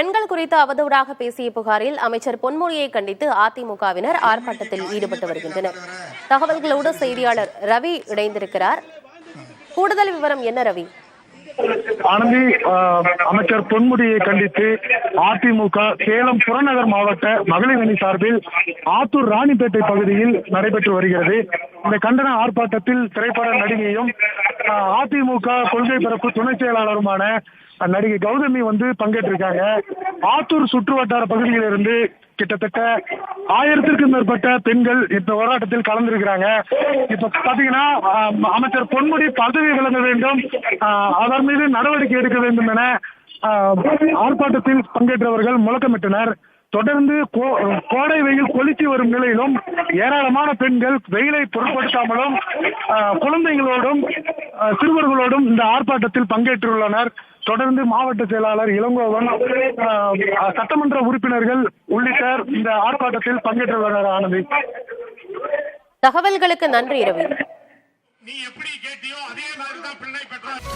பெண்கள் குறித்து அவதூறாக பேசிய புகாரில் அமைச்சர் பொன்முடியை கண்டித்து அதிமுகவினர் ஆர்ப்பாட்டத்தில் ஈடுபட்டு வருகின்றனர். தகவல்களோடு செய்தியாளர் ரவி இணைந்திருக்கிறார். கூடுதல் விவரம் என்ன ரவி? ஆனந்தி, அமைச்சர் பொன்முடியை கண்டித்து அதிமுக சேலம் புறநகர் மாவட்ட மகளிர் அணி சார்பில் ஆத்தூர் ராணிப்பேட்டை பகுதியில் நடைபெற்று வருகிறது. இந்த கண்டன ஆர்ப்பாட்டத்தில் திரைப்பட நடிகையும் அதிமுக கொள்கை பரப்பு துணை செயலாளருமான நடிகை கௌதமி பங்கேற்றிருக்காங்க. ஆத்தூர் சுற்று வட்டார பகுதியிலிருந்து கிட்டத்தட்ட 1000க்கும் மேற்பட்ட பெண்கள் இந்த போராட்டத்தில் கலந்திருக்கிறாங்க. இப்ப பாத்தீங்கன்னா அமைச்சர் பொன்முடி பதவி விலக வேண்டும், அதன் மீது நடவடிக்கை எடுக்க வேண்டும் என ஆர்ப்பாட்டத்தில் பங்கேற்றவர்கள் முழக்கமிட்டனர். தொடர்ந்து கோடை வெயில் கொளுத்தி வரும் நிலையிலும் ஏராளமான பெண்கள் வெயிலை பொருட்படுத்தாமலும் குழந்தைகளோடும் சிறுவர்களோடும் இந்த ஆர்ப்பாட்டத்தில் பங்கேற்றுள்ளனர். தொடர்ந்து மாவட்ட செயலாளர் இளங்கோவன், சட்டமன்ற உறுப்பினர்கள் உள்ளிட்ட இந்த ஆர்ப்பாட்டத்தில் பங்கேற்றுள்ளனர். ஆனந்தி, தகவல்களுக்கு நன்றி ரவி. நீ எப்படி கேட்டியோ அதே மாதிரி தான் பிள்ளை பெற்றார்.